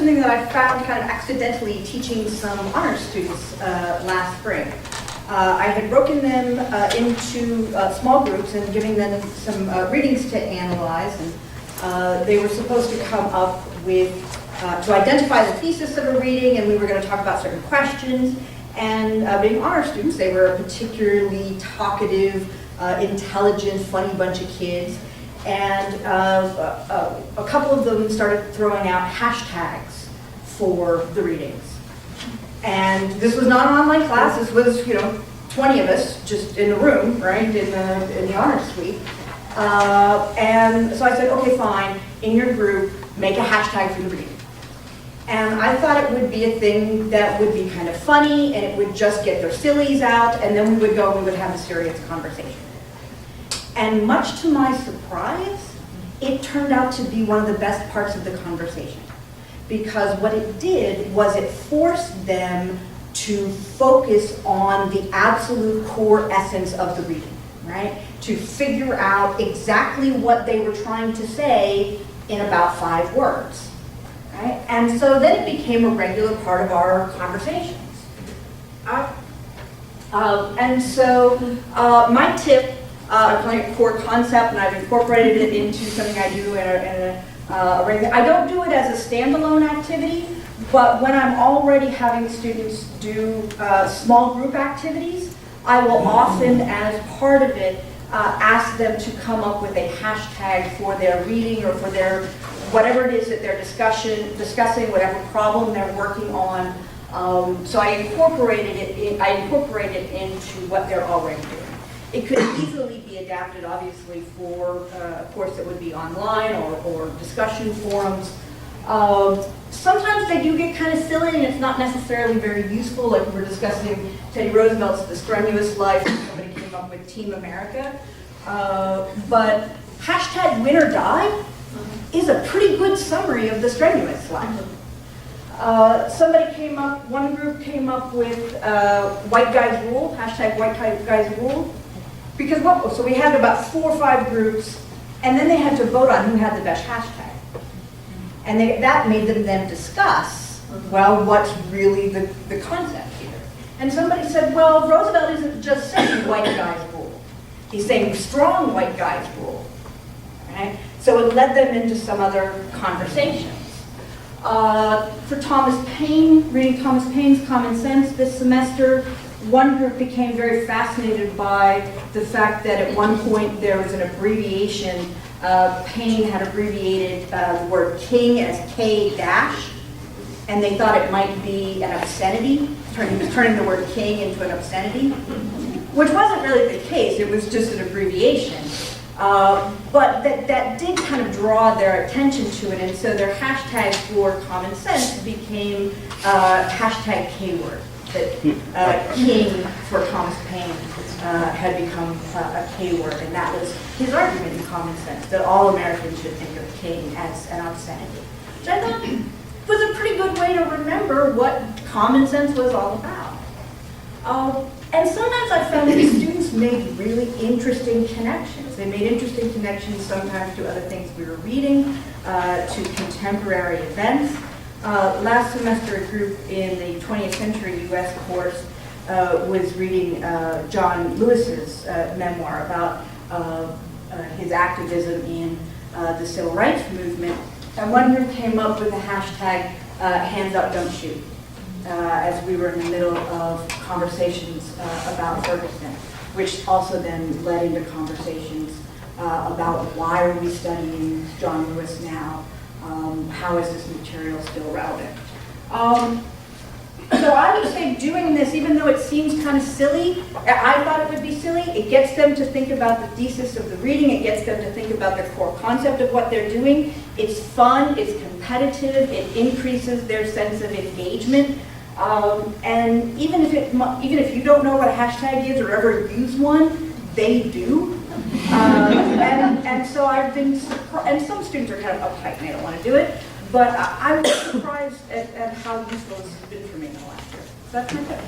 something that I found kind of accidentally teaching some honors students last spring. I had broken them into small groups and giving them some readings to analyze, and they were supposed to come up with, to identify the thesis of a reading, and we were going to talk about certain questions. And being honor students, they were a particularly talkative, intelligent, funny bunch of kids. And a couple of them started throwing out hashtags for the readings. And this was not an online class. This was, 20 of us just in the room, right, in the honor suite. And so I said, okay, fine, in your group, make a hashtag for the reading. And I thought it would be a thing that would be kind of funny, and it would just get their sillies out, and then we would go and we would have a serious conversation. And much to my surprise, it turned out to be one of the best parts of the conversation. Because what it did was it forced them to focus on the absolute core essence of the reading, right? To figure out exactly what they were trying to say in about 5 words, right? And so then it became a regular part of our conversations. And so my tip, I'm calling it core concept, and I've incorporated it into something I do in a regular. I don't do it as a standalone activity, but when I'm already having students do small group activities, I will often, as part of it, ask them to come up with a hashtag for their reading or for their whatever it is that they're discussing, whatever problem they're working on. So I incorporated it into what they're already doing. It could easily be adapted, obviously, for a course that would be online or discussion forums. Sometimes they do get kind of silly, and it's not necessarily very useful. Like we were discussing Teddy Roosevelt's The Strenuous Life, and somebody came up with Team America. But hashtag win or die is a pretty good summary of the strenuous life. One group came up with white guys rule, hashtag white guys rule. Because so we had about 4 or 5 groups, and then they had to vote on who had the best hashtag. And that made them then discuss, well, what's really the concept here? And somebody said, well, Roosevelt isn't just saying white guys rule. He's saying strong white guys rule. Right? So it led them into some other conversations. For Thomas Paine, reading Thomas Paine's Common Sense this semester, one group became very fascinated by the fact that at one point there was an abbreviation. Paine had abbreviated the word king as K dash, and they thought it might be an obscenity, turning the word king into an obscenity, which wasn't really the case. It was just an abbreviation. But that did kind of draw their attention to it, and so their hashtag for common sense became hashtag K-word. That king for Thomas Paine had become a K-word, and that was his argument in Common Sense, that all Americans should think of king as an obscenity. Which I thought was a pretty good way to remember what common sense was all about. And sometimes I found that students made really interesting connections. They made interesting connections sometimes to other things we were reading, to contemporary events. Last semester, a group in the 20th century U.S. course was reading John Lewis's memoir about his activism in the civil rights movement. And one group came up with a hashtag, hands up, don't shoot, as we were in the middle of conversations about Ferguson, which also then led into conversations about why are we studying John Lewis now? How is this material still relevant? So I would say doing this, even though it seems kind of silly, I thought it would be silly, it gets them to think about the thesis of the reading, it gets them to think about the core concept of what they're doing. It's fun, it's competitive, it increases their sense of engagement. And even if you don't know what a hashtag is or ever use one, they do. And so I've been surprised, and some students are kind of uptight and they don't want to do it, but I was surprised at how useful this has been for me in the last year. So that's my tip.